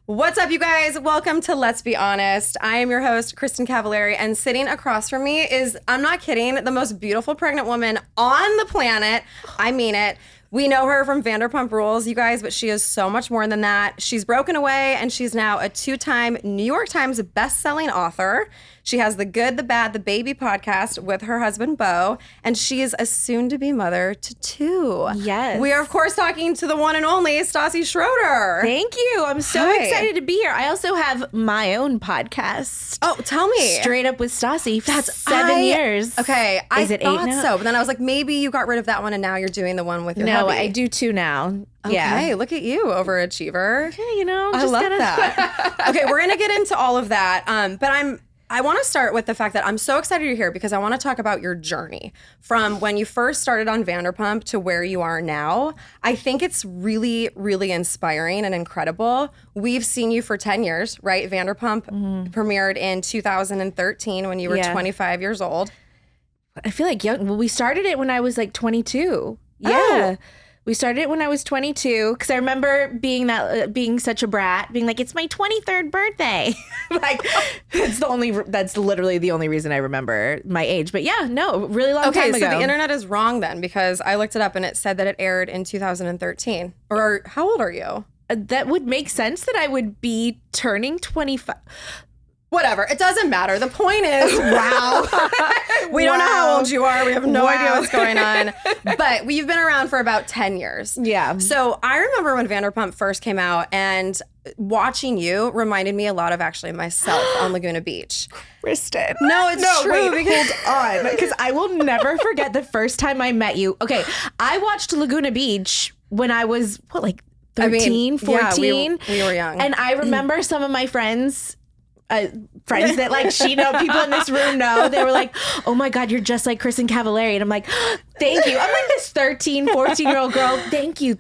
What's up, you guys? Welcome to Let's Be Honest. I am your host, Kristen Cavallari, and sitting across from me is, I'm not kidding, the most beautiful pregnant woman on the planet. I mean it. We know her from Vanderpump Rules, you guys, but she is so much more than that. She's broken away, and she's now a 2-time New York Times best-selling author. She has the Good, the Bad, the Baby podcast with her husband, Beau, and she is a soon-to-be mother to 2. Yes. We are, of course, talking to the one and only Stassi Schroeder. Thank you. I'm so excited to be here. I also have my own podcast. Oh, tell me. Straight Up with Stassi. That's 7 years. Okay. Is it 8 now? So, but then I was like, maybe you got rid of that one and now you're doing the one with your hubby. No, I do 2 now. Okay, Yeah. look at you, overachiever. Okay, you know, I love that. Okay, we're gonna get into all of that. But I want to start with the fact that I'm so excited you're here because I want to talk about your journey from when you first started on Vanderpump to where you are now. I think it's really, really inspiring and incredible. We've seen you for 10 years, right? Vanderpump premiered in 2013 when you were 25 years old. I feel like young. Well, we started it when I was like 22. Yeah. Oh. We started it when I was 22 because I remember being such a brat, being like, it's my 23rd birthday. Like, that's literally the only reason I remember my age. But yeah, no, really long time ago. Okay, so the internet is wrong then because I looked it up and it said that it aired in 2013. Or how old are you? That would make sense that I would be turning 25. Whatever. It doesn't matter. The point is, wow. We don't know how old you are. We have no idea what's going on. But we've been around for about 10 years. Yeah. So I remember when Vanderpump first came out and watching you reminded me a lot of actually myself on Laguna Beach. Kristen. No, it's true. Wait, hold on. Because I will never forget the first time I met you. Okay, I watched Laguna Beach when I was, 13, 14? Yeah, we were young. And I remember some of my friends that like people in this room know, they were like, oh my God, you're just like Kristen Cavallari. And I'm like, thank you. I'm like this 13, 14-year-old girl. Thank you.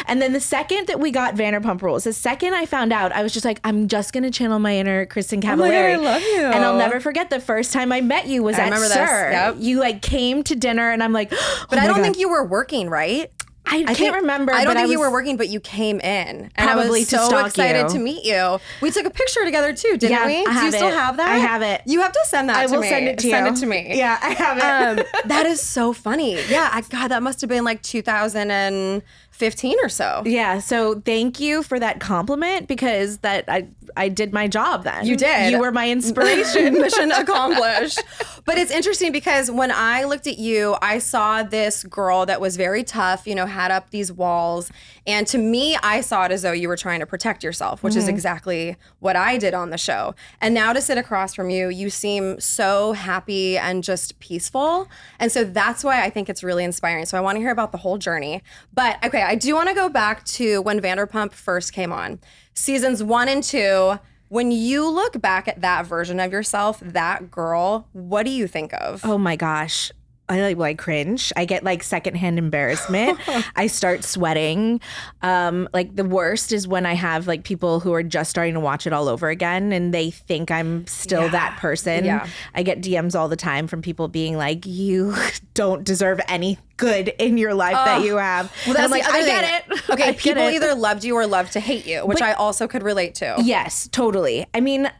And then the second that we got Vanderpump Rules, the second I found out, I was just like, I'm just going to channel my inner Kristen Cavallari. Oh my God, I love you. And I'll never forget the first time I met you was at SIR. Yep. You like came to dinner and I'm like, but I don't think you were working, right? I can't remember. I don't think you were working, but you came in. And probably I was to so stalk excited you. to meet you. We took a picture together too, didn't we? I have Do you still it. have that? I have it. You have to send that to me. I will send it to you. Send it to me. Yeah, I have it. That is so funny. Yeah, God, that must have been like 2015 or so. Yeah, so thank you for that compliment because I did my job then. You did. You were my inspiration. Mission accomplished. But it's interesting because when I looked at you, I saw this girl that was very tough, had up these walls. And to me, I saw it as though you were trying to protect yourself, which is exactly what I did on the show. And now to sit across from you, you seem so happy and just peaceful. And so that's why I think it's really inspiring. So I want to hear about the whole journey. But okay, I do want to go back to when Vanderpump first came on. Seasons 1 and 2, when you look back at that version of yourself, that girl, what do you think of? Oh my gosh. I cringe. I get like secondhand embarrassment. I start sweating. Like the worst is when I have like people who are just starting to watch it all over again and they think I'm still that person. Yeah. I get DMs all the time from people being like, you don't deserve any good in your life that you have. Well, that's like, I get it. Okay, I get people it. either loved you or loved to hate you, which I also could relate to. Yes, totally. I mean,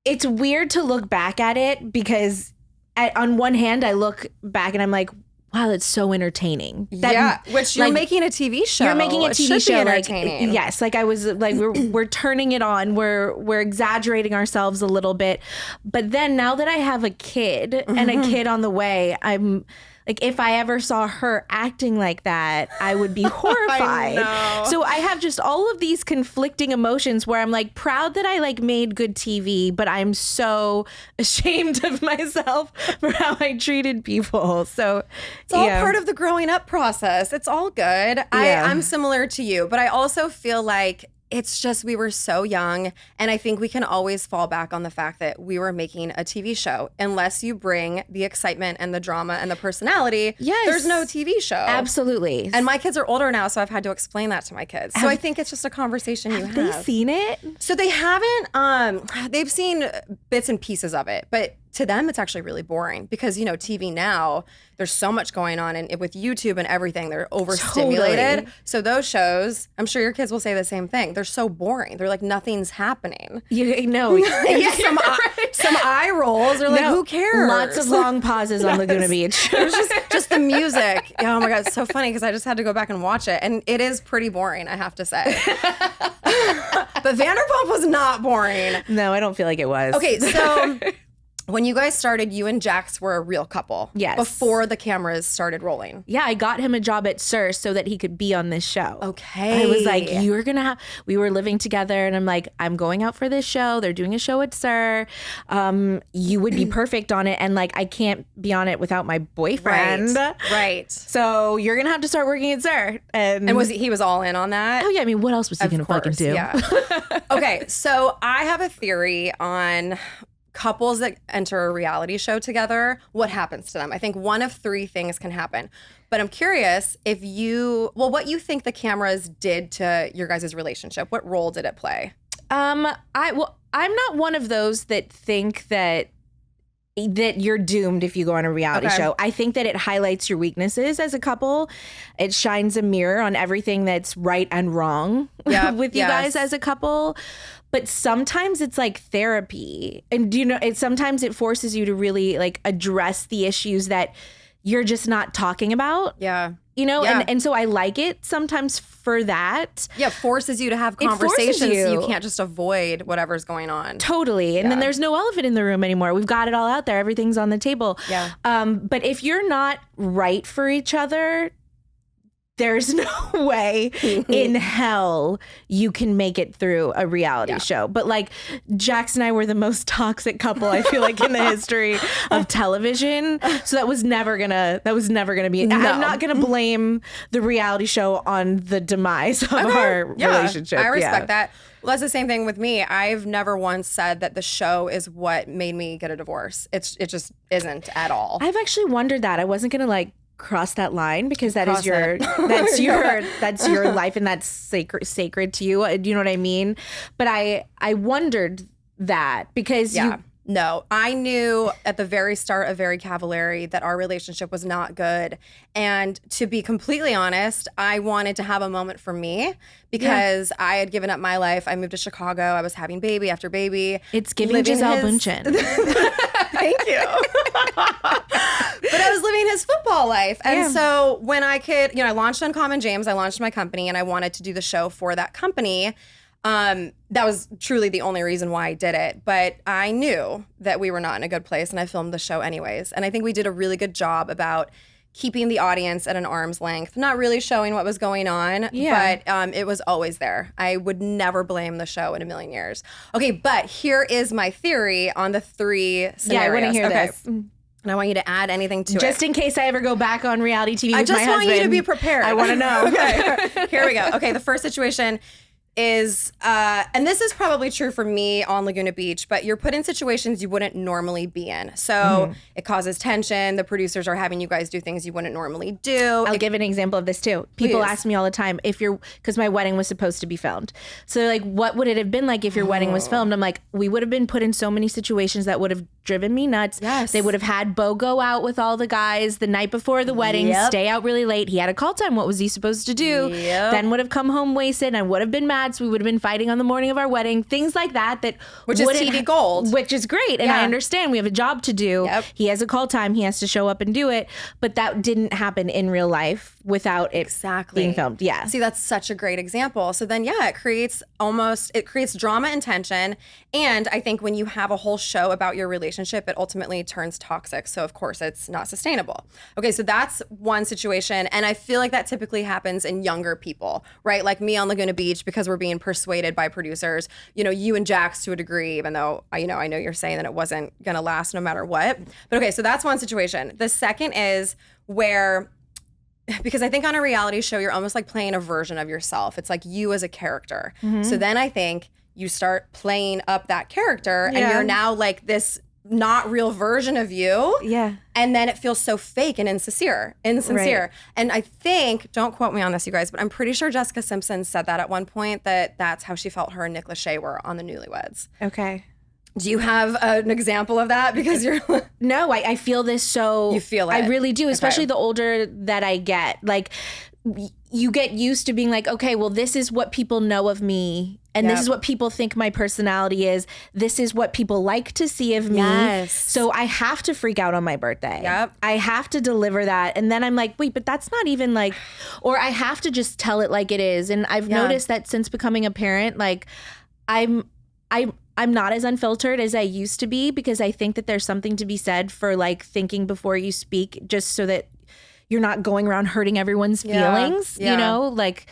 it's weird to look back at it because on one hand, I look back and I'm like, wow, that's so entertaining. Which you're making a TV show. You're making a TV show. It should be entertaining. Yes, like I was like, we're turning it on. We're exaggerating ourselves a little bit. But then now that I have a kid and a kid on the way, I'm like, if I ever saw her acting like that, I would be horrified. I know. So I have just all of these conflicting emotions where I'm like proud that I like made good TV, but I'm so ashamed of myself for how I treated people. So it's all part of the growing up process. It's all good. I'm similar to you, but I also feel like it's just we were so young, and I think we can always fall back on the fact that we were making a TV show. Unless you bring the excitement and the drama and the personality, there's no TV show. Absolutely. And my kids are older now, so I've had to explain that to my kids. So I think it's just a conversation have they seen it? So they haven't. They've seen bits and pieces of it, but to them, it's actually really boring because, you know, TV now, there's so much going on. And with YouTube and everything, they're overstimulated. Totally. So those shows, I'm sure your kids will say the same thing. They're so boring. They're like, nothing's happening. You know, Yeah, some eye rolls. They're like, who cares? Lots of long pauses on Laguna Beach. It was just the music. Oh my God, it's so funny because I just had to go back and watch it. And it is pretty boring, I have to say. But Vanderpump was not boring. No, I don't feel like it was. Okay, so when you guys started, you and Jax were a real couple. Yes. Before the cameras started rolling. Yeah, I got him a job at SUR so that he could be on this show. Okay. I was like, you're going to have, we were living together and I'm like, I'm going out for this show. They're doing a show at SUR. You would be perfect on it. And like, I can't be on it without my boyfriend. Right. So you're going to have to start working at SUR. And he was all in on that? Oh yeah, I mean, what else was he going to fucking do? Yeah. Okay, so I have a theory on couples that enter a reality show together, what happens to them. I think one of three things can happen. But I'm curious what you think the cameras did to your guys' relationship. What role did it play? I'm not one of those that think that you're doomed if you go on a reality show. I think that it highlights your weaknesses as a couple. It shines a mirror on everything that's right and wrong with you guys as a couple. But sometimes it's like therapy. And you know, sometimes it forces you to really like address the issues that you're just not talking about. Yeah. You know, and so I like it sometimes for that. Yeah, it forces you to have conversations. You can't just avoid whatever's going on. Totally. And then there's no elephant in the room anymore. We've got it all out there. Everything's on the table. Yeah. But if you're not right for each other, there's no way in hell you can make it through a reality show. But like Jax and I were the most toxic couple, I feel like, in the history of television. So that was never gonna be. No. I'm not gonna blame the reality show on the demise of our relationship. I respect that. Well, that's the same thing with me. I've never once said that the show is what made me get a divorce. It just isn't at all. I've actually wondered that. I wasn't gonna like cross that line because that's your life and that's sacred to you. You know what I mean? But I wondered that because No, I knew at the very start of Very Cavallari that our relationship was not good. And to be completely honest, I wanted to have a moment for me because I had given up my life. I moved to Chicago. I was having baby after baby. It's giving Giselle Bundchen. Thank you. But I was living his football life. And so when I could, I launched Uncommon James, I launched my company and I wanted to do the show for that company. That was truly the only reason why I did it. But I knew that we were not in a good place and I filmed the show anyways. And I think we did a really good job about keeping the audience at an arm's length, not really showing what was going on, but it was always there. I would never blame the show in a million years. Okay, but here is my theory on the three scenarios. Yeah, I want to hear this. And I want you to add anything to it. Just in case I ever go back on reality TV with my husband. I just want you to be prepared. I want to know. Okay, here we go. Okay, the first situation is, and this is probably true for me on Laguna Beach, but you're put in situations you wouldn't normally be in. So it causes tension. The producers are having you guys do things you wouldn't normally do. I'll give an example of this too. People ask me all the time because my wedding was supposed to be filmed. So like, what would it have been like if your wedding was filmed? I'm like, we would have been put in so many situations that would have driven me nuts. Yes. They would have had Bo go out with all the guys the night before the wedding, stay out really late. He had a call time. What was he supposed to do? Then would have come home wasted and I would have been mad. So we would have been fighting on the morning of our wedding, things like that which is TV gold, which is great. And I understand we have a job to do. He has a call time. He has to show up and do it. But that didn't happen in real life without it being filmed. Yeah. See, that's such a great example. So then, it creates drama and tension. And I think when you have a whole show about your relationship, it ultimately turns toxic. So of course it's not sustainable. Okay, so that's one situation. And I feel like that typically happens in younger people, right? Like me on Laguna Beach, because we're being persuaded by producers, you and Jax to a degree, even though I know you're saying that it wasn't going to last no matter what. But okay, so that's one situation. The second is where, because I think on a reality show, you're almost like playing a version of yourself. It's like you as a character. So then I think you start playing up that character and you're now like this not real version of you. Yeah. And then it feels so fake and insincere. Right. And I think, don't quote me on this, you guys, but I'm pretty sure Jessica Simpson said that at one point, that's how she felt her and Nick Lachey were on the Newlyweds. Okay. Do you have an example of that? Because you're No, I feel this so... You feel it. I really do, especially the older that I get. Like, you get used to being like, okay, well, this is what people know of me. And this is what people think my personality is. This is what people like to see of me. Yes. So I have to freak out on my birthday. Yep. I have to deliver that. And then I'm like, wait, but that's not even like... Or I have to just tell it like it is. And I've noticed that since becoming a parent, like, I'm not as unfiltered as I used to be, because I think that there's something to be said for like thinking before you speak, just so that you're not going around hurting everyone's feelings, you know, like,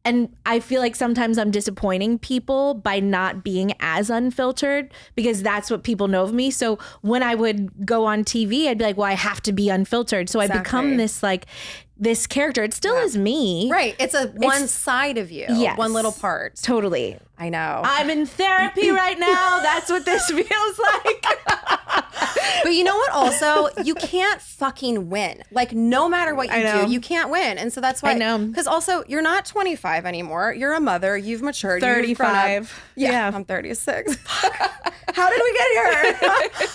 and I feel like sometimes I'm disappointing people by not being as unfiltered, because that's what people know of me. So when I would go on TV, I'd be like, well, I have to be unfiltered. So I become this like this character. It still is me. Right. It's one side of you. Yes. One little part. Totally. I know. I'm in therapy right now. That's what this feels like. But you know what? Also, you can't fucking win. Like, no matter what you do, you can't win. And so that's why. I know. Because also, you're not 25 anymore. You're a mother. You've matured. 35. Yeah, I'm 36. How did we get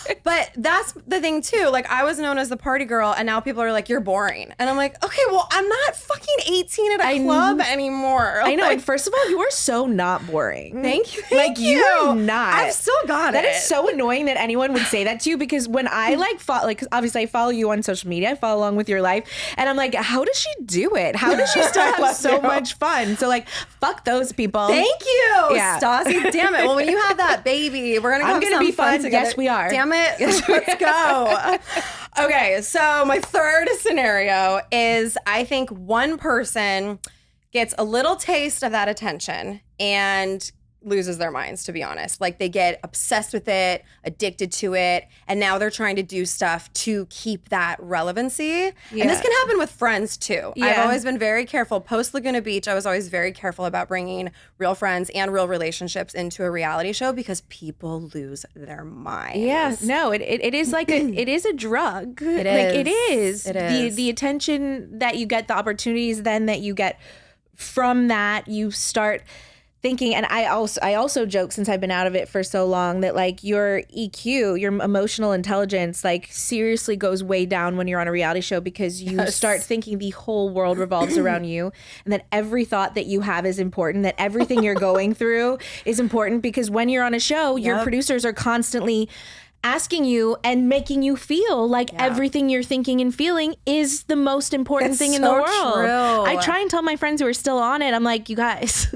here? But that's the thing too. Like, I was known as the party girl, and now people are like, you're boring. And I'm like, okay, well, I'm not fucking 18 at a club anymore. I know. Like, And first of all, you are so not boring. Thank you. Like, you're not. I've still got it. That is so annoying that anyone would say that to you, because when I like follow, like, 'cause obviously I follow you on social media, I follow along with your life, and I'm like, how does she do it? How does she still have so much fun? So like, fuck those people. Thank you, Yeah. Stassi. Damn it. Well, when you have that baby, we're gonna I'm have gonna some be fun fun. together. Yes, we are. Damn it. Let's go. Okay, so my third scenario is, I think one person gets a little taste of that attention and loses their minds, to be honest. Like, they get obsessed with it, addicted to it, and now they're trying to do stuff to keep that relevancy. And this can happen with friends too. I've always been very careful. Post Laguna Beach, I was always very careful about bringing real friends and real relationships into a reality show, because people lose their minds. Yeah, no, it is like it is a drug. It like, is. it is. It is. The attention that you get, the opportunities then that you get from that, you start thinking. And I also joke, since I've been out of it for so long, that like your EQ, your emotional intelligence, like seriously goes way down when you're on a reality show, because you start thinking the whole world revolves around you, and that every thought that you have is important, that everything you're going through is important, because when you're on a show, your producers are constantly asking you and making you feel like everything you're thinking and feeling is the most important thing in the world. True. I try and tell my friends who are still on it, I'm like, you guys,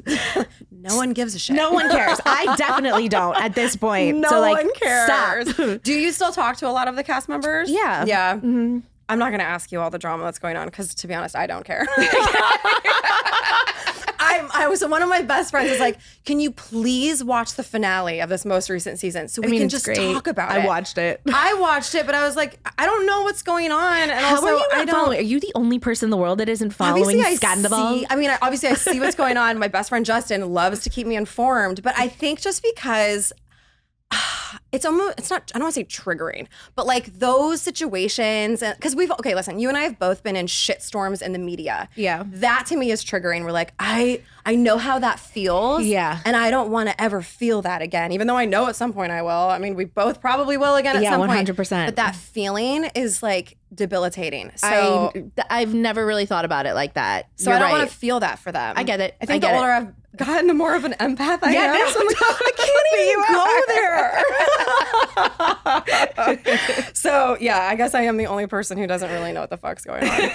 No one gives a shit. no one cares. I definitely don't at this point. No So like, one cares. stop. Do you still talk to a lot of the cast members? Yeah. Yeah. Mm-hmm. I'm not going to ask you all the drama that's going on, because to be honest, I don't care. I was one of my best friends is like, can you please watch the finale of this most recent season so we can just talk about it? I watched it. I watched it, but I was like, I don't know what's going on. And How also, are you I not don't. following? Are you the only person in the world that isn't following Scandoval? Obviously I see what's going on. My best friend Justin loves to keep me informed, but I think just because it's not, I don't want to say triggering, but like those situations, because listen, you and I have both been in shit storms in the media. Yeah. That to me is triggering. We're like, I know how that feels. Yeah. And I don't want to ever feel that again, even though I know at some point I will. I mean, we both probably will again at some point. 100%. But that feeling is like debilitating. So I've never really thought about it like that. So I don't want to feel that for them. I get it. I think the older I've gotten, the more of an empath I am. no, So I'm like, I can't even go there. So yeah, I guess I am the only person who doesn't really know what the fuck's going on.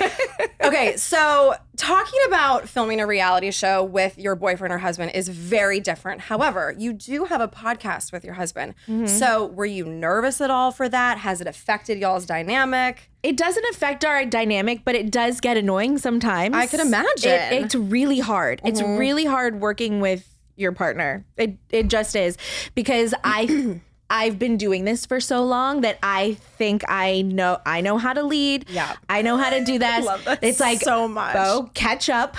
Okay, so talking about filming a reality show with your boyfriend or husband is very different. However, you do have a podcast with your husband. Mm-hmm. So were you nervous at all for that? Has it affected y'all's dynamic? It doesn't affect our dynamic, but it does get annoying sometimes. I could imagine. It's really hard. Mm-hmm. It's really hard working with your partner. It just is, because I've been doing this for so long that I think I know how to lead. Yeah. I know how to do that. Love this it's like, so much. Bo, catch up.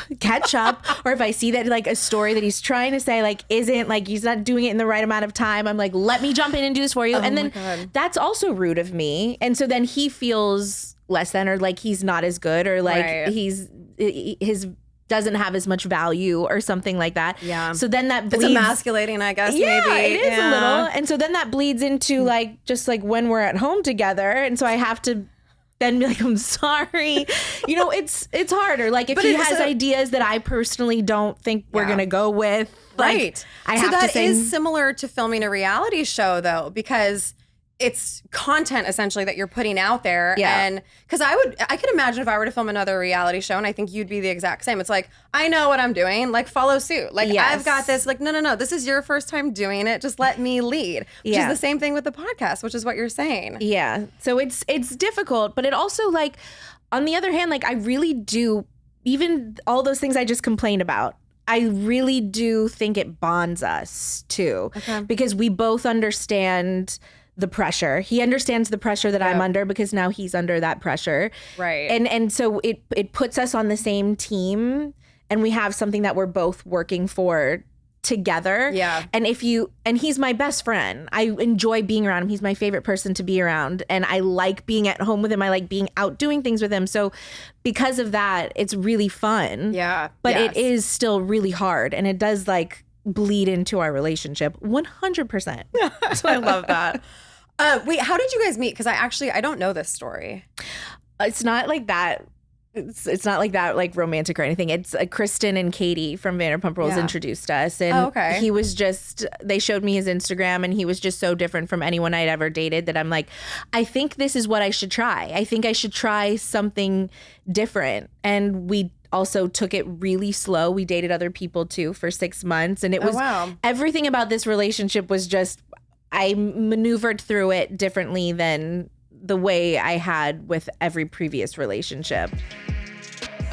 Or if I see that like a story that he's trying to say like isn't, like he's not doing it in the right amount of time, I'm like, let me jump in and do this for you. And then that's also rude of me. And so then he feels less than, or like he's not as good, or like his doesn't have as much value or something like that. Yeah. So then that bleeds. It's emasculating, I guess, Yeah, maybe. it is a little. And so then that bleeds into like, just like when we're at home together. And so I have to then be like, I'm sorry. You know, it's harder. Like if he has ideas that I personally don't think we're going to go with. Right. Like, I so have to that say, is similar to filming a reality show though, because it's content essentially that you're putting out there. Yeah. And because I could imagine if I were to film another reality show, and I think you'd be the exact same. It's like, I know what I'm doing, like follow suit. Like I've got this, like, no. This is your first time doing it. Just let me lead. Which is the same thing with the podcast, which is what you're saying. Yeah. So it's difficult, but it also like, on the other hand, like I really do, even all those things I just complained about, I really do think it bonds us too. Okay. Because we both understand the pressure. He understands the pressure that I'm under because now he's under that pressure. Right. And so it puts us on the same team, and we have something that we're both working for together. Yeah. And he's my best friend. I enjoy being around him. He's my favorite person to be around. And I like being at home with him. I like being out doing things with him. So because of that, it's really fun. Yeah. But it is still really hard. And it does like bleed into our relationship 100%. I love that. Wait, how did you guys meet? Because I don't know this story. It's not like that. It's not like that, like romantic or anything. It's Kristen and Katie from Vanderpump Rules introduced us. And he was they showed me his Instagram, and he was just so different from anyone I'd ever dated that I'm like, I think this is what I should try. I think I should try something different. And we also took it really slow. We dated other people too for 6 months. And it was everything about this relationship was just, I maneuvered through it differently than the way I had with every previous relationship.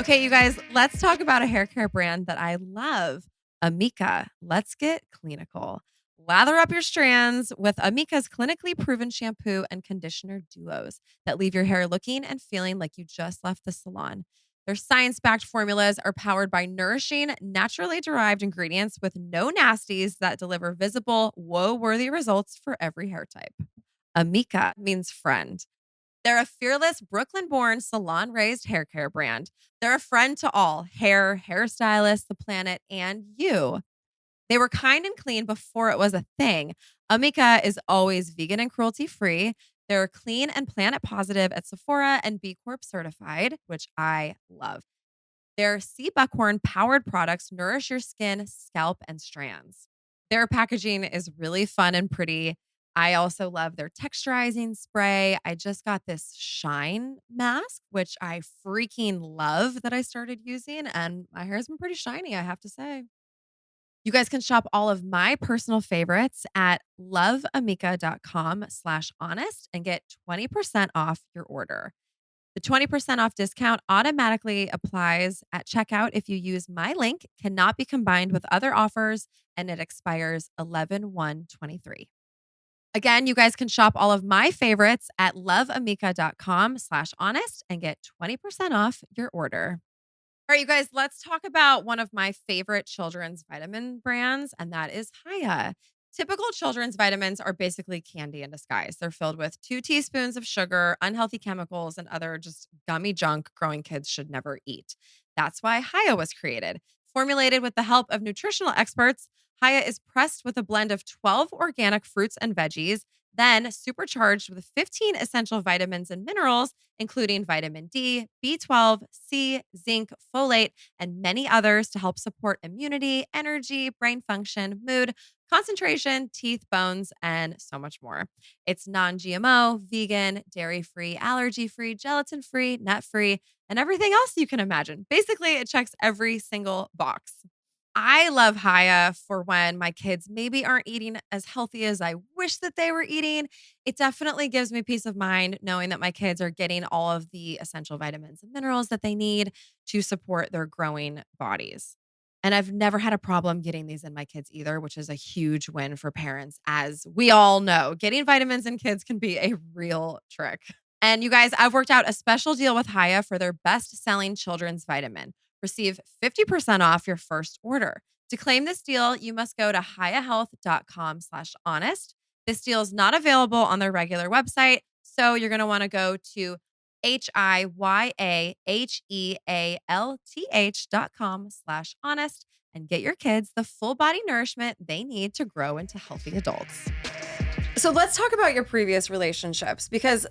Okay, you guys, let's talk about a hair care brand that I love, Amica. Let's get clinical. Lather up your strands with Amica's clinically proven shampoo and conditioner duos that leave your hair looking and feeling like you just left the salon. Their science-backed formulas are powered by nourishing, naturally derived ingredients with no nasties that deliver visible, whoa-worthy results for every hair type. Amica means friend. They're a fearless Brooklyn-born, salon-raised hair care brand. They're a friend to all hair, hairstylists, the planet, and you. They were kind and clean before it was a thing. Amica is always vegan and cruelty-free. They're clean and planet positive at Sephora and B Corp certified, which I love. Their sea buckhorn powered products nourish your skin, scalp, and strands. Their packaging is really fun and pretty. I also love their texturizing spray. I just got this shine mask, which I freaking love, that I started using, and my hair's been pretty shiny, I have to say. You guys can shop all of my personal favorites at loveamica.com/honest and get 20% off your order. The 20% off discount automatically applies at checkout if you use my link, cannot be combined with other offers, and it expires 11/1/23. Again, you guys can shop all of my favorites at loveamica.com/honest and get 20% off your order. All right, you guys, let's talk about one of my favorite children's vitamin brands, and that is Haya. Typical children's vitamins are basically candy in disguise. They're filled with 2 teaspoons of sugar, unhealthy chemicals, and other just gummy junk growing kids should never eat. That's why Haya was created. Formulated with the help of nutritional experts, Haya is pressed with a blend of 12 organic fruits and veggies, then supercharged with 15 essential vitamins and minerals, including vitamin D, B12, C, zinc, folate, and many others to help support immunity, energy, brain function, mood, concentration, teeth, bones, and so much more. It's non-GMO, vegan, dairy-free, allergy-free, gelatin-free, nut-free, and everything else you can imagine. Basically, it checks every single box. I love Haya for when my kids maybe aren't eating as healthy as I wish that they were eating. It definitely gives me peace of mind knowing that my kids are getting all of the essential vitamins and minerals that they need to support their growing bodies. And I've never had a problem getting these in my kids either, which is a huge win for parents. As we all know, getting vitamins in kids can be a real trick. And you guys, I've worked out a special deal with Haya for their best-selling children's vitamin. Receive 50% off your first order. To claim this deal, you must go to hayahealth.com/honest. This deal is not available on their regular website, so you're going to want to go to HIYAHEALTH.com/honest and get your kids the full body nourishment they need to grow into healthy adults. So let's talk about your previous relationships because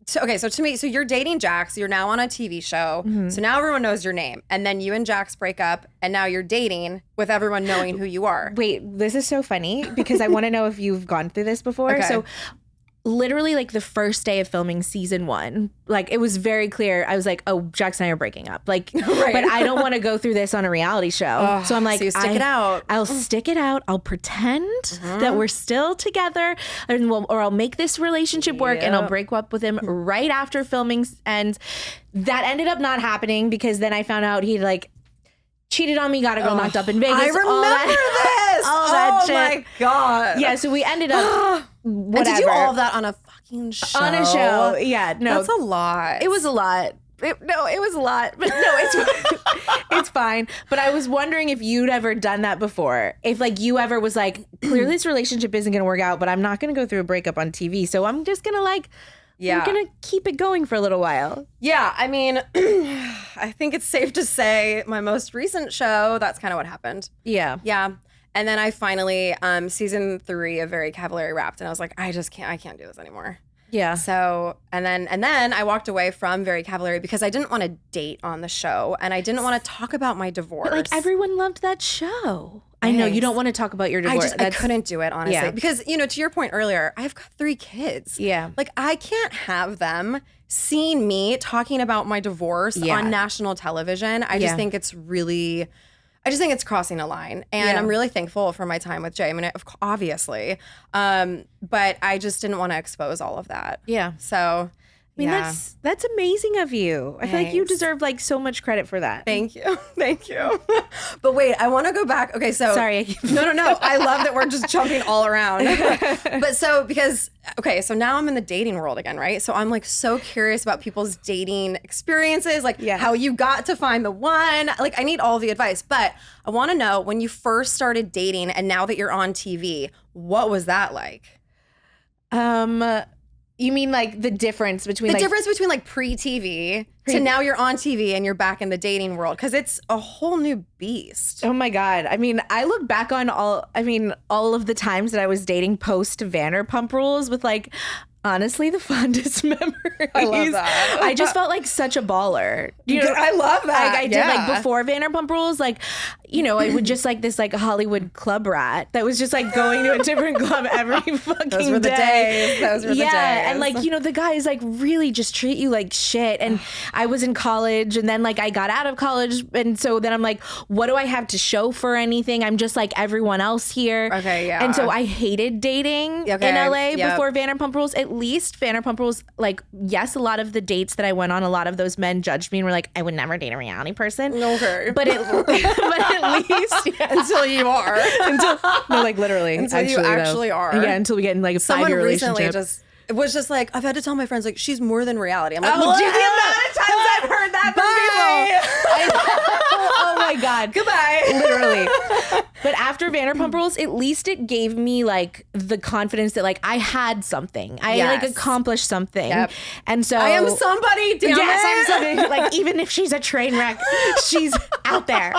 so to me, so you're dating Jax, you're now on a TV show. So now everyone knows your name. And then you and Jax break up and now you're dating with everyone knowing who you are. Wait, this is so funny because I want to know if you've gone through this before. Okay. So literally like the first day of filming season 1, like it was very clear. I was like, oh, Jax and I are breaking up. Like, Right. but I don't want to go through this on a reality show. So I'm like, so you stick it out. I'll stick it out. I'll pretend that we're still together or I'll make this relationship work and I'll break up with him right after filming ends. That ended up not happening because then I found out he'd like cheated on me, got a girl knocked up in Vegas. I remember this. all that shit. My God. Yeah, so we ended up whatever. And did you all of that on a fucking show? On a show. Yeah, no. That's a lot. It was a lot. It was a lot. But no, it's it's fine. But I was wondering if you'd ever done that before. If like you ever was like, clearly this relationship isn't going to work out, but I'm not going to go through a breakup on TV. So I'm just going to like, I'm going to keep it going for a little while. Yeah, I mean, I think it's safe to say my most recent show, that's kind of what happened. Yeah. Yeah. And then I finally, season 3 of Very Cavallari wrapped, and I was like, I can't do this anymore. Yeah. So, and then I walked away from Very Cavallari because I didn't want to date on the show, and I didn't want to talk about my divorce. But like everyone loved that show. I know you don't want to talk about your divorce. I couldn't do it, honestly. Yeah. Because, to your point earlier, I've got 3 kids. Yeah. Like, I can't have them seeing me talking about my divorce on national television. I just think it's crossing a line. And I'm really thankful for my time with Jay. I mean, obviously. But I just didn't want to expose all of that. Yeah. So, I mean, that's amazing of you. I feel like you deserve like so much credit for that. Thank you. Thank you. But wait, I want to go back. Okay, so. Sorry. No. I love that we're just jumping all around. But so now I'm in the dating world again, right? So I'm like so curious about people's dating experiences, like how you got to find the one. Like I need all the advice. But I want to know when you first started dating and now that you're on TV, what was that like? You mean like the difference between like pre-TV to now you're on TV and you're back in the dating world because it's a whole new beast. Oh my God. I mean, I look back on all of the times that I was dating post Vanderpump Rules with like honestly the fondest memories. I love that. I just felt like such a baller. I love that. Like I did like before Vanderpump Rules, like, I would just like this like Hollywood club rat that was just like going to a different club every fucking day. Those were the days. Yeah. And like, the guys like really just treat you like shit. And I was in college and then like I got out of college. And so then I'm like, what do I have to show for anything? I'm just like everyone else here. Okay, yeah. And so I hated dating in LA before Vanderpump Rules. At least Vanderpump Rules, like, yes, a lot of the dates that I went on, a lot of those men judged me and were like, I would never date a reality person. Okay. But at least until you are. Literally. Until you actually are. Yeah, until we get in like a 5-year relationship. It was just like, I've had to tell my friends, like, she's more than reality. I'm like, the amount of times I've heard that from people. Oh my God. Goodbye. Literally. But after Vanderpump Rules, at least it gave me like the confidence that like I had something. I like accomplished something. Yep. And so I am somebody, damn it. I'm somebody. Like even if she's a train wreck, she's out there.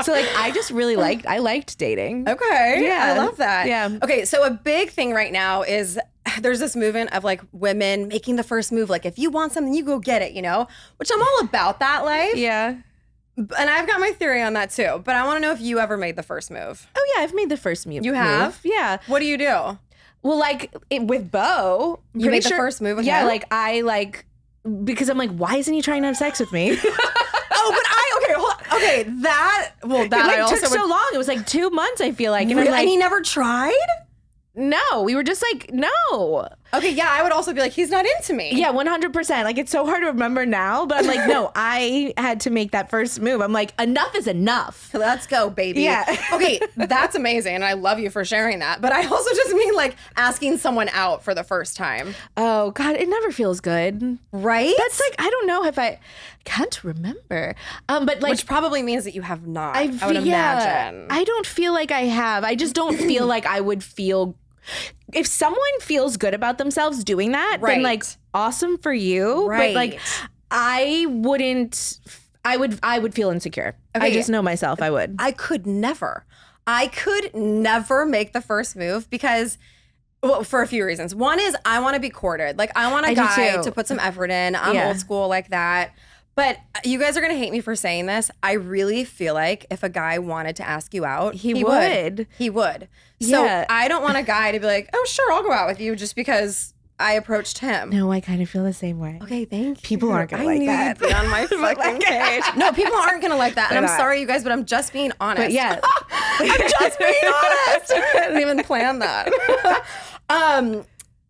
So like I just really liked dating. Okay. Yeah. I love that. Yeah. Okay, so a big thing right now is there's this movement of like women making the first move. Like if you want something, you go get it, which I'm all about that life. Yeah. And I've got my theory on that too. But I want to know if you ever made the first move. Oh yeah, I've made the first move. You have? Yeah. What do you do? Well, like with Bo, you made the first move with him? Like I like because I'm like, why isn't he trying to have sex with me? Okay, that took so long. It was like 2 months, I feel like. And, and he never tried? No, we were just like, no. Okay, yeah, I would also be like, he's not into me. Yeah, 100%. Like, it's so hard to remember now, but I'm like, no, I had to make that first move. I'm like, enough is enough. Let's go, baby. Yeah. Okay, that's amazing, and I love you for sharing that. But I also just mean, like, asking someone out for the first time. Oh, God, it never feels good. Right? That's like, I don't know if I can't remember. But like, which probably means that you have not, I would imagine. I don't feel like I have. I just don't feel like I would feel if someone feels good about themselves doing that, then Right. like awesome for you. Right. But like I would feel insecure. I Okay. just know myself. I would. I could never make the first move because, well, for a few reasons. One is I want to be courted. Like I want a I do guy too. to put some effort in. I'm Yeah. old school like that. But you guys are going to hate me for saying this. I really feel like if a guy wanted to ask you out, He would. He would. So Yeah. I don't want a guy to be like, oh, sure, I'll go out with you just because I approached him. No, I kind of feel the same way. Okay, thank you. People aren't gonna I like need that. to be on my fucking page. No, people aren't gonna like that. And They're I'm not. sorry, you guys, but I'm just being honest. But yeah. I'm just being honest. I didn't even plan that.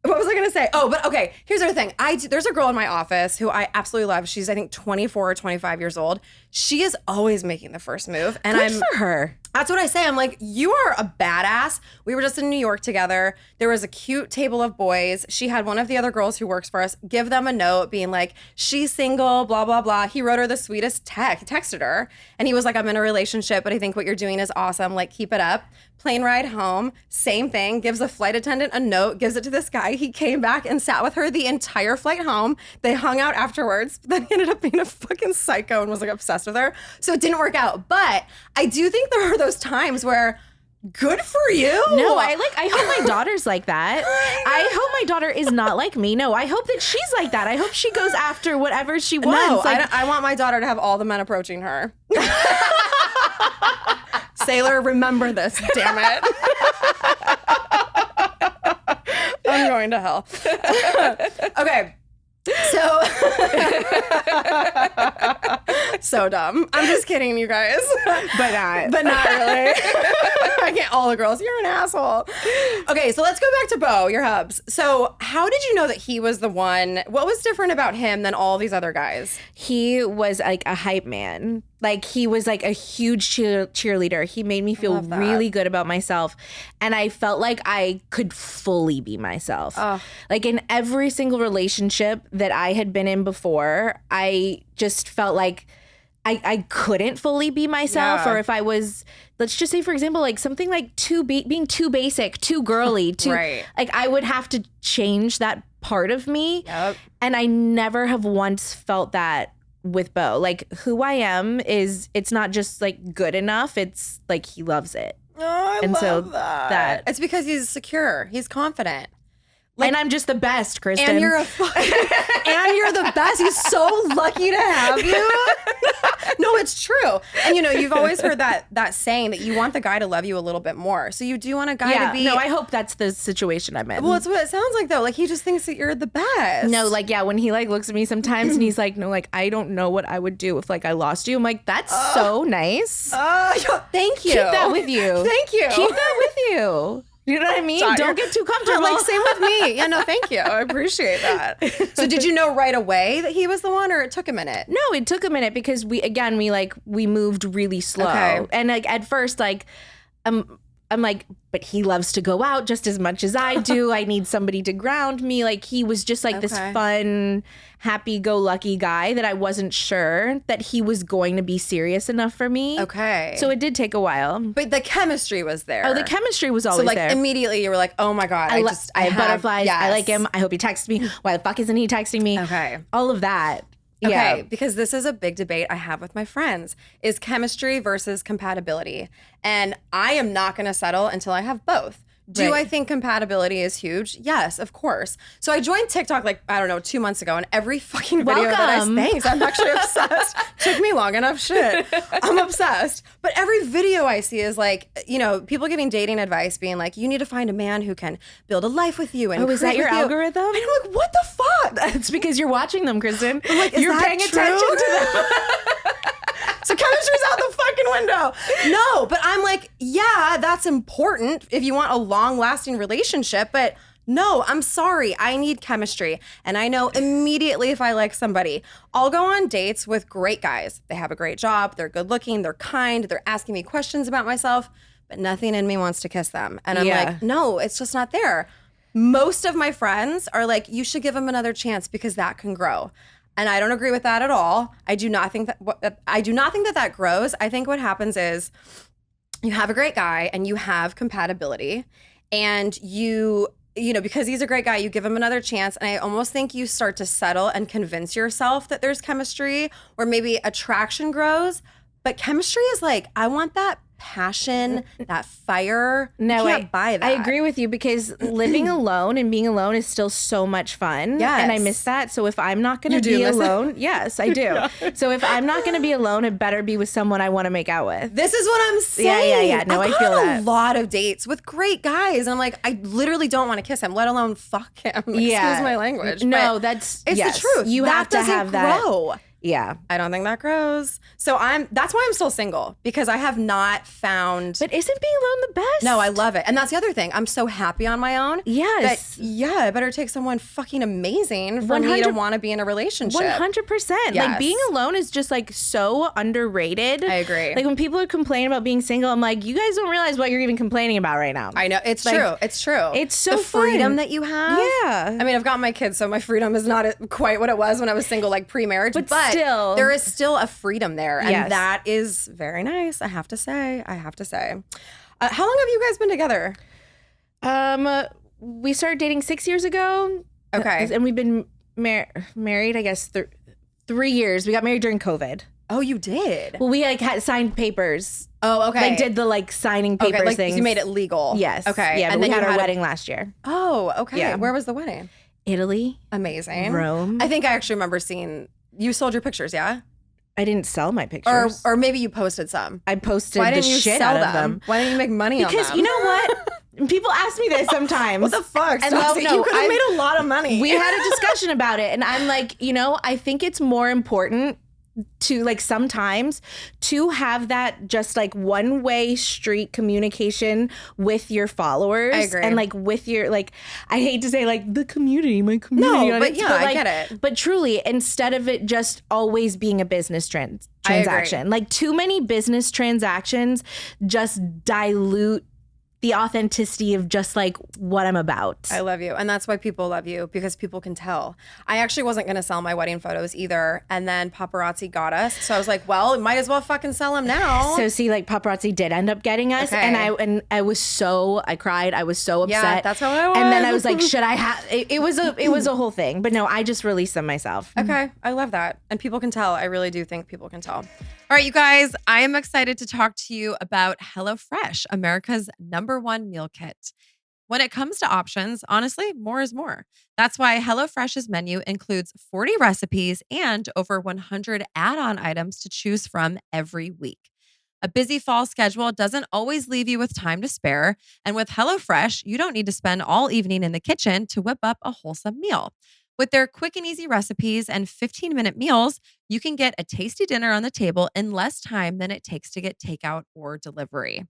What was I gonna say? Oh, but okay. Here's the thing. There's a girl in my office who I absolutely love. She's I think 24 or 25 years old. She is always making the first move, and Good for her. That's what I say. I'm like, you are a badass. We were just in New York together. There was a cute table of boys. She had one of the other girls who works for us give them a note being like, she's single, blah, blah, blah. He wrote her the sweetest text. He texted her. And he was like, I'm in a relationship, but I think what you're doing is awesome. Like, keep it up. Plane ride home. Same thing. Gives a flight attendant a note. Gives it to this guy. He came back and sat with her the entire flight home. They hung out afterwards. But then he ended up being a fucking psycho and was like obsessed with her. So it didn't work out. But I do think there are those times where good for you. No, I hope my daughter's like that. I hope my daughter is not like me. No, I hope that she's like that. I hope she goes after whatever she wants. No, Like, I want my daughter to have all the men approaching her. Sailor, remember this, damn it. I'm going to hell. Okay. So dumb. I'm just kidding, you guys. but not. But not really. I can't. All the girls, you're an asshole. Okay, so let's go back to Bo, your hubs. So how did you know that he was the one? What was different about him than all these other guys? He was like a hype man. Like he was like a huge cheerleader. He made me feel love that. really good about myself. And I felt like I could fully be myself. Oh. Like in every single relationship that I had been in before, I just felt like I couldn't fully be myself. Yeah. Or if I was, let's just say, for example, like something like being too basic, too girly, too, Right. like I would have to change that part of me. Yep. And I never have once felt that with Bo. Like who I am it's not just like good enough. It's like he loves it. Oh, I And love so that. It's because he's secure. He's confident. And I'm just the best, Kristen. And you're a fucking, and you're the best. He's so lucky to have you. No, it's true. And you know, you've always heard that saying that you want the guy to love you a little bit more. So you do want a guy to be. No, I hope that's the situation I'm in. Well, it's what it sounds like though. Like he just thinks that you're the best. No, like, yeah, when he like looks at me sometimes and he's like, no, like, I don't know what I would do if like I lost you. I'm like, that's so nice. Thank you. Keep that with you. Thank you. Keep that with you. You know what I mean? Sorry. Don't get too comfortable. Like same with me. Yeah, no, thank you. I appreciate that. So did you know right away that he was the one, or it took a minute? No, it took a minute because we moved really slow. Okay. And like at first, like I'm like, but he loves to go out just as much as I do. I need somebody to ground me. Like he was just like this Okay. fun, happy-go-lucky guy that I wasn't sure that he was going to be serious enough for me. Okay. So it did take a while. but the chemistry was there. Oh, the chemistry was always So like there. immediately you were like, oh my God, I have have butterflies. Yes. I like him. I hope he texts me. Why the fuck isn't he texting me? Okay. All of that. Okay, Yeah. because this is a big debate I have with my friends is chemistry versus compatibility. And I am not going to settle until I have both. Do Right. I think compatibility is huge? Yes, of course. So I joined TikTok like, I don't know, 2 months ago, and every fucking video Welcome. thanks, I'm actually obsessed. Took me long enough, shit. I'm obsessed. But every video I see is like, you know, people giving dating advice being like, you need to find a man who can build a life with you. And Oh, is that create your with you. algorithm? And I'm like, what the fuck? It's because you're watching them, Kristen. like, is you're that paying true? attention to them. So chemistry's out the fucking window. No, but I'm like, yeah, that's important if you want a long-lasting relationship, but no, I'm sorry. I need chemistry. And I know immediately if I like somebody. I'll go on dates with great guys. They have a great job, they're good looking, they're kind, they're asking me questions about myself, but nothing in me wants to kiss them. And I'm Yeah. like, no, it's just not there. Most of my friends are like, you should give him another chance because that can grow. And I don't agree with that at all. I do not think that grows. I think what happens is you have a great guy and you have compatibility and because he's a great guy, you give him another chance. And I almost think you start to settle and convince yourself that there's chemistry, or maybe attraction grows. But chemistry is like, I want that passion, that fire. No, you can't buy that. I agree with you, because living alone and being alone is still so much fun. Yes. And I miss that. So if I'm not going to be alone, yes, I do. Yeah. So if I'm not going to be alone, it better be with someone I want to make out with. This is what I'm saying. Yeah. No, I've I feel gone that. a lot of dates with great guys, and I'm like, I literally don't want to kiss him, let alone fuck him. Excuse my language. No, but it's the truth. You have to have that. Grow. Yeah. I don't think that grows. So that's why I'm still single, because I have not found. But isn't being alone the best? No, I love it. And that's the other thing. I'm so happy on my own. Yes. I better take someone fucking amazing for me to want to be in a relationship. 100%. Yes. Like, being alone is just like so underrated. I agree. Like, when people are complaining about being single, I'm like, you guys don't realize what you're even complaining about right now. I know. It's true. It's true. It's so the freedom fun. that you have. Yeah. I mean, I've got my kids, so my freedom is not quite what it was when I was single, like pre-marriage. But still. there is still a freedom there. And Yes. that is very nice, I have to say. How long have you guys been together? We started dating 6 years ago. Okay. And we've been married, I guess, 3 years. We got married during COVID. Oh, you did? Well, we like had signed papers. Oh, okay. Like, did the like signing papers like things. you made it legal. Yes. Okay. Yeah, and then then we had you our wedding last year. Oh, okay. Yeah. Where was the wedding? Italy. Amazing. Rome. I think I actually remember seeing, you sold your pictures, yeah? I didn't sell my pictures. Or maybe you posted some. I posted Why the didn't you shit sell out of them. Why didn't you make money on them? Because you know what? People ask me this sometimes. What the fuck? And Stassi? no, You could have made a lot of money. We had a discussion about it, and I'm like, I think it's more important to like sometimes to have that just like one-way street communication with your followers. I agree. And like with your like, I hate to say like the community, my community. No, but yeah, I like, get it. But truly, instead of it just always being a business transaction, like too many business transactions just dilute the authenticity of just like what I'm about. I love you. And that's why people love you, because people can tell. I actually wasn't going to sell my wedding photos either. And then paparazzi got us. So I was like, well, might as well fucking sell them now. So see, like paparazzi did end up getting us. Okay. And I cried. I was so upset. Yeah, that's how I was. And then I was like, should I have, it was a whole thing. But no, I just released them myself. Okay. I love that. And people can tell. I really do think people can tell. All right, you guys, I am excited to talk to you about HelloFresh, America's #1 meal kit. When it comes to options, honestly, more is more. That's why HelloFresh's menu includes 40 recipes and over 100 add-on items to choose from every week. A busy fall schedule doesn't always leave you with time to spare. And with HelloFresh, you don't need to spend all evening in the kitchen to whip up a wholesome meal. With their quick and easy recipes and 15-minute meals, you can get a tasty dinner on the table in less time than it takes to get takeout or delivery.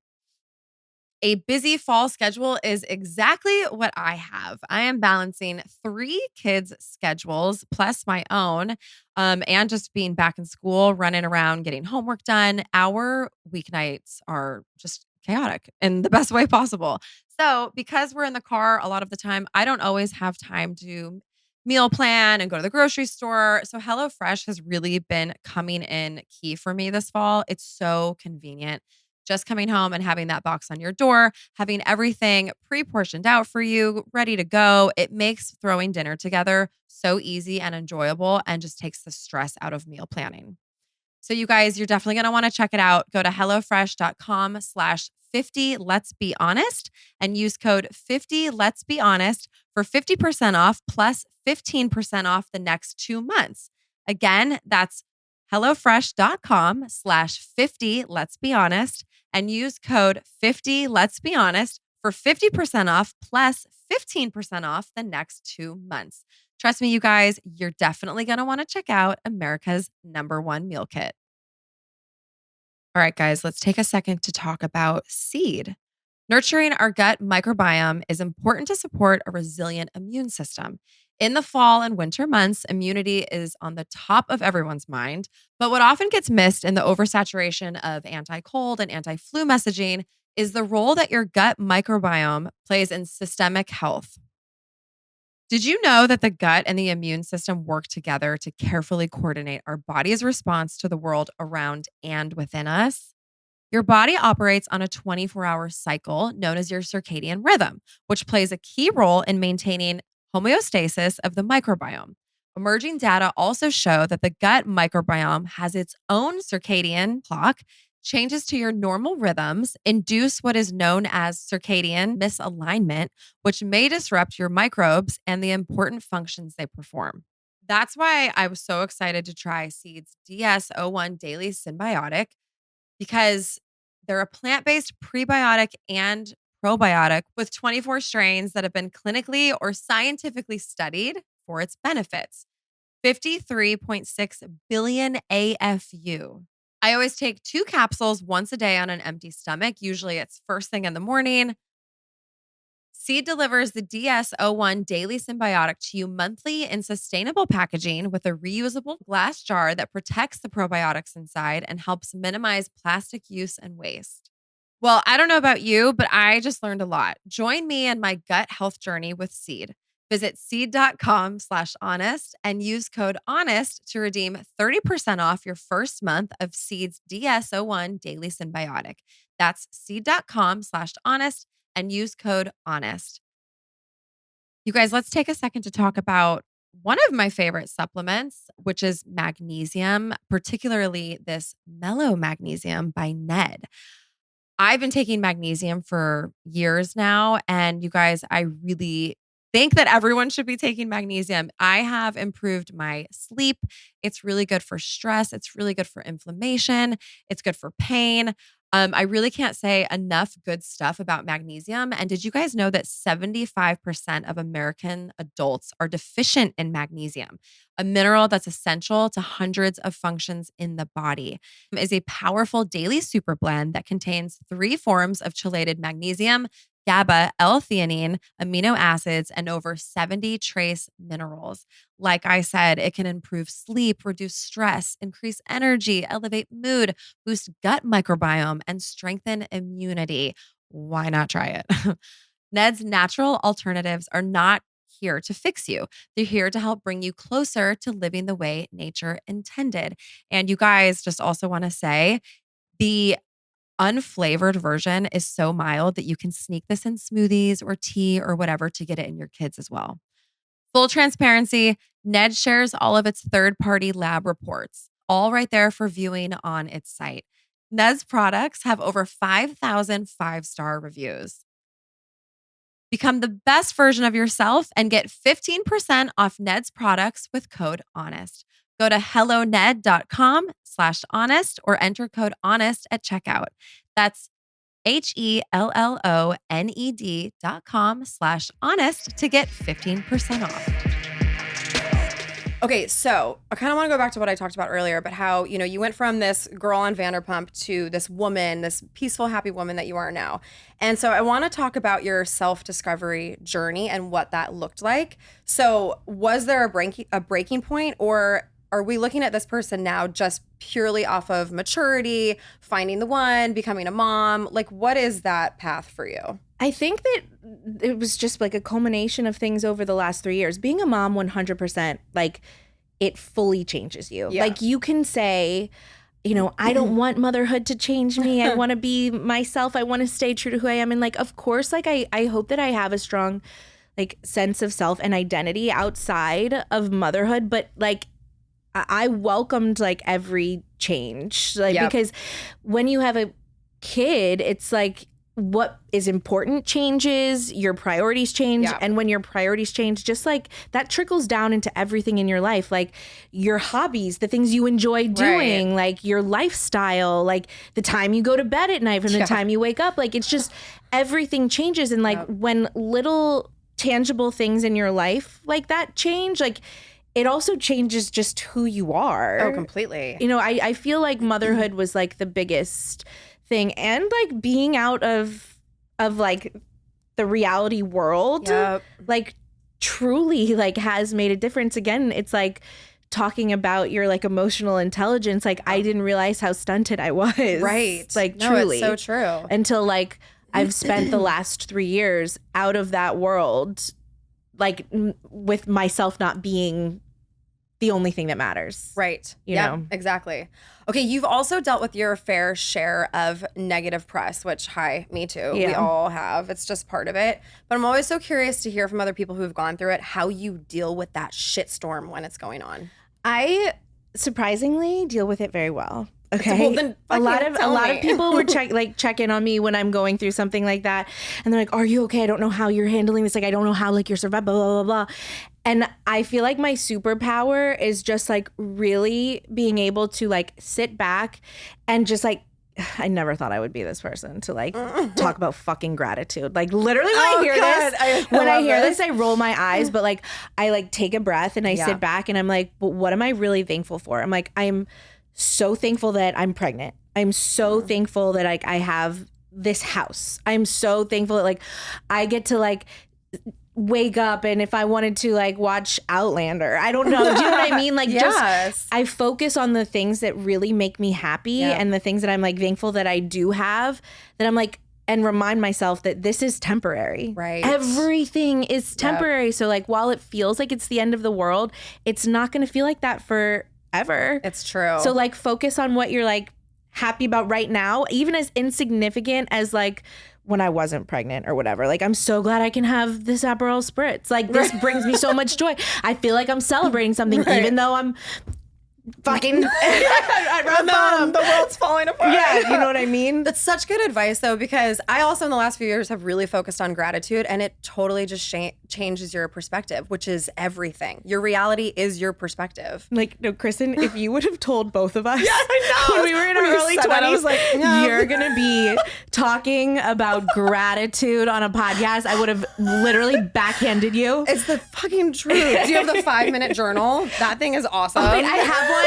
A busy fall schedule is exactly what I have. I am balancing 3 kids' schedules plus my own, and just being back in school, running around, getting homework done. Our weeknights are just chaotic in the best way possible. So because we're in the car a lot of the time, I don't always have time to meal plan and go to the grocery store. So HelloFresh has really been coming in key for me this fall. It's so convenient. Just coming home and having that box on your door, having everything pre-portioned out for you, ready to go. It makes throwing dinner together so easy and enjoyable, and just takes the stress out of meal planning. So you guys, you're definitely going to want to check it out. Go to HelloFresh.com/50 Let's Be Honest and use code 50 Let's Be Honest for 50% off plus 15% off the next 2 months. Again, that's HelloFresh.com/50 Let's Be Honest and use code 50 Let's Be Honest for 50% off plus 15% off the next 2 months. Trust me, you guys, you're definitely going to want to check out America's #1 meal kit. All right, guys, let's take a second to talk about seed. Nurturing our gut microbiome is important to support a resilient immune system. In the fall and winter months, immunity is on the top of everyone's mind. But what often gets missed in the oversaturation of anti-cold and anti-flu messaging is the role that your gut microbiome plays in systemic health. Did you know that the gut and the immune system work together to carefully coordinate our body's response to the world around and within us? Your body operates on a 24-hour cycle known as your circadian rhythm, which plays a key role in maintaining homeostasis of the microbiome. Emerging data also show that the gut microbiome has its own circadian clock. Changes to your normal rhythms induce what is known as circadian misalignment, which may disrupt your microbes and the important functions they perform. That's why I was so excited to try Seed's DS-01 Daily Symbiotic, because they're a plant-based prebiotic and probiotic with 24 strains that have been clinically or scientifically studied for its benefits. 53.6 billion AFU. I always take 2 capsules once a day on an empty stomach. Usually it's first thing in the morning. Seed delivers the DS-01 Daily Symbiotic to you monthly in sustainable packaging with a reusable glass jar that protects the probiotics inside and helps minimize plastic use and waste. Well, I don't know about you, but I just learned a lot. Join me in my gut health journey with Seed. Visit seed.com/honest and use code HONEST to redeem 30% off your first month of Seed's DS-01 Daily Symbiotic. That's seed.com/honest and use code HONEST. You guys, let's take a second to talk about one of my favorite supplements, which is magnesium, particularly this Mellow Magnesium by Ned. I've been taking magnesium for years now, and you guys, I really think that everyone should be taking magnesium. I have improved my sleep. It's really good for stress. It's really good for inflammation. It's good for pain. I really can't say enough good stuff about magnesium. And did you guys know that 75% of American adults are deficient in magnesium, a mineral that's essential to hundreds of functions in the body? It is a powerful daily super blend that contains 3 forms of chelated magnesium, GABA, L-theanine, amino acids, and over 70 trace minerals. Like I said, it can improve sleep, reduce stress, increase energy, elevate mood, boost gut microbiome, and strengthen immunity. Why not try it? Ned's natural alternatives are not here to fix you. They're here to help bring you closer to living the way nature intended. And you guys, just also want to say, the unflavored version is so mild that you can sneak this in smoothies or tea or whatever to get it in your kids as well. Full transparency, Ned shares all of its third-party lab reports, all right there for viewing on its site. Ned's products have over 5,000 5-star reviews. Become the best version of yourself and get 15% off Ned's products with code HONEST. Go to helloned.com/honest or enter code HONEST at checkout. That's HELLONED.com/honest to get 15% off. Okay, so I kind of want to go back to what I talked about earlier, but how, you went from this girl on Vanderpump to this woman, this peaceful, happy woman that you are now. And so I want to talk about your self-discovery journey and what that looked like. So was there a breaking point, or are we looking at this person now just purely off of maturity, finding the one, becoming a mom? Like, what is that path for you? I think that it was just like a culmination of things over the last 3 years. Being a mom 100%, like, it fully changes you. Yeah. Like, you can say, I don't want motherhood to change me. I want to be myself. I want to stay true to who I am. And, like, of course, like, I hope that I have a strong, like, sense of self and identity outside of motherhood. But, like, I welcomed, like, every change. Like, Yep. because when you have a kid, it's like, what is important changes, your priorities change. Yeah. And when your priorities change, just like that trickles down into everything in your life, like your hobbies, the things you enjoy doing, like your lifestyle, like the time you go to bed at night from the time you wake up. Like, it's just everything changes. And like when little tangible things in your life like that change, like it also changes just who you are. Oh, completely. I feel like motherhood was like the biggest thing, and like being out of like the reality world, like truly like has made a difference. Again, it's like talking about your like emotional intelligence. Like I didn't realize how stunted I was. Right. Like no, truly. it's so true. Until like I've spent the last 3 years out of that world, like with myself not being the only thing that matters. Right. You Yeah, know? exactly. Okay, you've also dealt with your fair share of negative press, which, hi, me too. We Yeah. all have. It's just part of it. But I'm always so curious to hear from other people who've gone through it, how you deal with that shitstorm when it's going on. I surprisingly deal with it very well. Okay. Well, then a lot tell of me. people would check in on me when I'm going through something like that. And they're like, "Are you okay? I don't know how you're handling this. Like, I don't know how like you're surviving, blah, blah, blah, blah." And I feel like my superpower is just like really being able to like sit back and just like, I never thought I would be this person to like talk about fucking gratitude. Like literally when I hear this, I roll my eyes, but like I like take a breath and I sit back and I'm like, but what am I really thankful for? I'm like, I'm so thankful that I'm pregnant. I'm so thankful that like I have this house. I'm so thankful that like I get to like wake up and if I wanted to like watch Outlander, I don't know. Do you know what I mean? Like just I focus on the things that really make me happy and the things that I'm like thankful that I do have, that I'm like, and remind myself that this is temporary. Right. Everything is temporary. So like while it feels like it's the end of the world, it's not going to feel like that forever. It's true. So like focus on what you're like happy about right now, even as insignificant as like when I wasn't pregnant or whatever. Like, I'm so glad I can have this Aperol Spritz. Like, this brings me so much joy. I feel like I'm celebrating something, even though I'm fucking at rock bottom. The world's falling apart. Yeah, you know what I mean? That's such good advice, though, because I also in the last few years have really focused on gratitude, and it totally just changes your perspective, which is everything. Your reality is your perspective. Like, no, Kristen, if you would have told both of us I know. when we were in our early 20s, I was like, no. you're going to be talking about gratitude on a podcast, I would have literally backhanded you. It's the fucking truth. Do you have the 5-minute journal? That thing is awesome. Wait, I have one.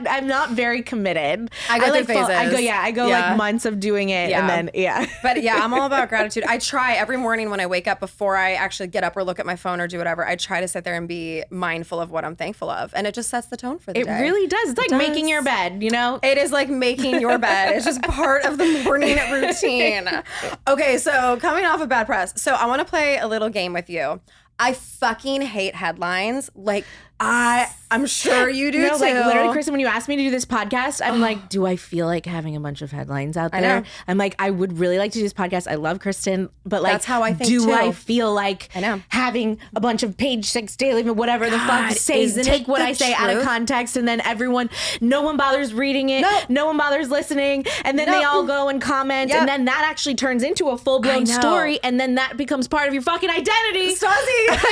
I'm not very committed. I go through phases. I go like months of doing it and then But yeah, I'm all about gratitude. I try every morning when I wake up before I actually get up or look at my phone or do whatever, I try to sit there and be mindful of what I'm thankful of. And it just sets the tone for the day. It really does. It's like making your bed, you know? It is like making your bed. It's just part of the morning routine. Okay, so coming off of bad press. So I want to play a little game with you. I fucking hate headlines. Like, I'm sure you do too. Like literally, Kristen, when you asked me to do this podcast, I'm like, do I feel like having a bunch of headlines out there? know. I'm like, I would really like to do this podcast. I love Kristen, but like, That's how I think do too. I feel like I know. having a bunch of page 6 daily, whatever the fuck, isn't take it what the I say out of truth? context, and then no one bothers reading it, Nope. no one bothers listening, and then they all go and comment, Yep. and then that actually turns into a full blown I know. story, and then that becomes part of your fucking identity. Stassi!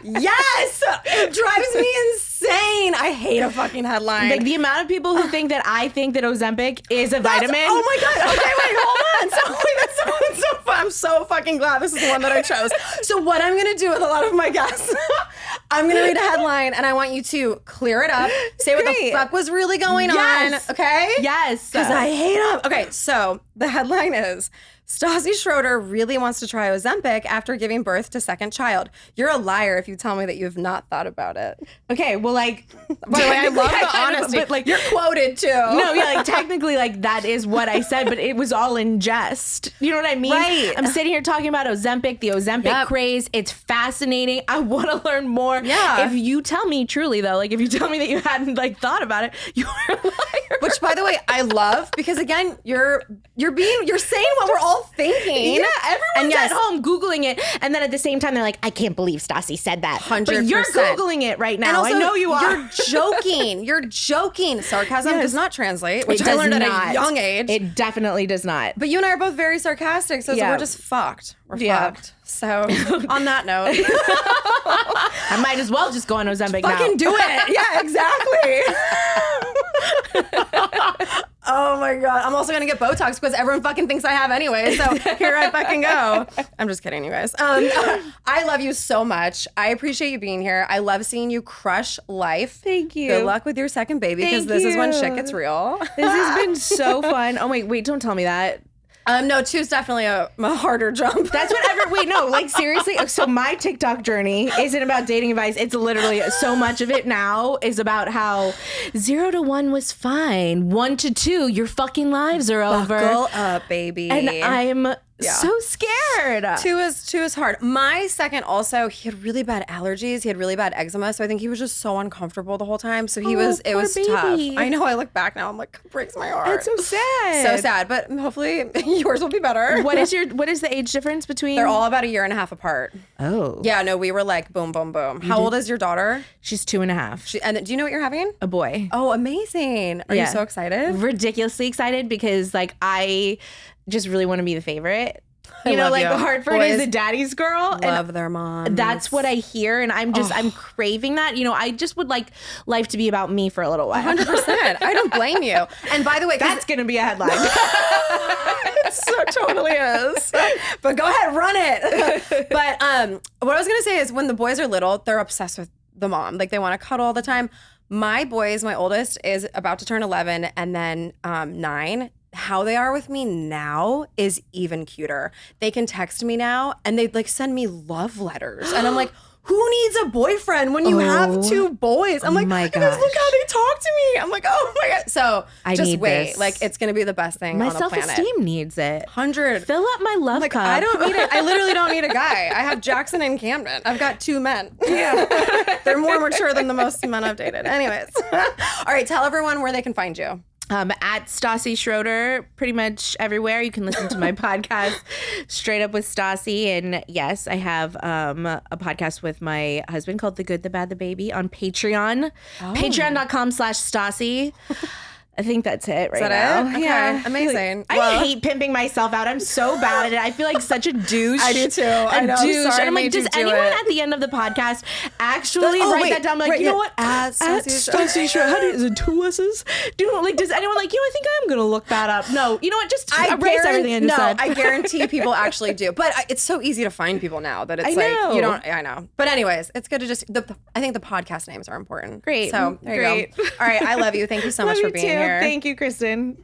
Yes! It drives me insane. I hate a fucking headline. Like the amount of people who think that I think that Ozempic is a vitamin. Oh my God. Okay, wait, hold on. That's so fun. I'm so fucking glad this is the one that I chose. So what I'm going to do with a lot of my guests, I'm going to read a headline and I want you to clear it up. Say what the Great. fuck was really going Yes. on. Okay? Yes. Because I hate them. Okay, so the headline is, Stassi Schroeder really wants to try Ozempic after giving birth to second child. You're a liar if you tell me that you have not thought about it. Okay, well, like, By the way, I love the honesty. but like, You're quoted too. no, yeah, like technically, like that is what I said, but it was all in jest. You know what I mean? Right. I'm sitting here talking about Ozempic, the Ozempic craze. It's fascinating. I want to learn more. Yeah. If you tell me truly though, like if you tell me that you hadn't like thought about it, you're a liar. Which, by the way, I love because again, you're saying what we're all thinking. Yeah, everyone's And yes, at home Googling it. And then at the same time, they're like, I can't believe Stassi said that. 100%. But you're Googling it right now. And also, I know you are. You're joking. You're joking. Sarcasm Yes. does not translate, which It I does learned at not. a young age. It definitely does not. But you and I are both very sarcastic, so Yeah. we're just fucked. We're Yeah. fucked. So on that note, I might as well just go on Ozempic now. fucking do it. Yeah, exactly. Oh my God. I'm also going to get Botox because everyone fucking thinks I have anyway. So here I fucking go. I'm just kidding, you guys. I love you so much. I appreciate you being here. I love seeing you crush life. Thank you. Good luck with your second baby because Thank this is when you. shit gets real. This has been so fun. Oh, wait, don't tell me that. No, 2's definitely a harder jump. That's like seriously. So my TikTok journey isn't about dating advice. It's literally so much of it now is about how 0 to 1 was fine. 1 to 2, your fucking lives are over. Buckle up, baby. And I'm Yeah. So scared. Two is hard. My second also, he had really bad allergies. He had really bad eczema. So I think he was just so uncomfortable the whole time. So it was tough. I know, I look back now, I'm like, it breaks my heart. It's so sad. So sad, but hopefully yours will be better. What is the age difference between? They're all about a year and a half apart. Oh. Yeah, no, we were like boom, boom, boom. How old is your daughter? She's 2.5. And do you know what you're having? A boy. Oh, amazing. Are you so excited? Ridiculously excited because like I just really want to be the favorite. You know, love like you. Hartford Boys is a daddy's girl. Love their mom. That's what I hear. And I'm craving that. You know, I just would like life to be about me for a little while. 100%. I don't blame you. And by the way, That's going to be a headline. it so totally is. But go ahead, run it. But what I was going to say is when the boys are little, they're obsessed with the mom. Like they want to cuddle all the time. My boys, my oldest is about to turn 11 and then 9. How they are with me now is even cuter. They can text me now and they like send me love letters. And I'm like, who needs a boyfriend when you have 2 boys? I'm like, my look how they talk to me. I'm like, oh my God. So I just need wait. this. Like it's going to be the best thing My on the planet. self-esteem needs it. 100. Fill up my love Like cup. I don't need it. I literally don't need a guy. I have Jackson and Camden. I've got 2 men. Yeah. They're more mature than the most men I've dated. Anyways. All right. Tell everyone where they can find you. At Stassi Schroeder, pretty much everywhere. You can listen to my podcast, Straight Up with Stassi. And yes, I have a podcast with my husband called The Good, the Bad, the Baby on Patreon. Patreon.com/Stassi. I think that's it right now. Is that it? Okay. Yeah. Amazing. I hate pimping myself out. I'm so bad at it. I feel like such a douche. I do too. I know. I'm Douche. sorry And I'm I like, made you does do anyone it. at the end of the podcast actually write that down? I'm like, you know what? At Stassi Schroeder. Is it 2 S's? Do you know, like, does anyone like, I think I'm going to look that up. No. You know what? Just erase everything I just said. I guarantee people actually do. But it's so easy to find people now that it's I like, know. you don't, I know. But anyways, it's good to just, I think the podcast names are important. Great. So there Great. you go. All right. I love you. Thank you so much Love for you being too. here. Thank you, Kristen.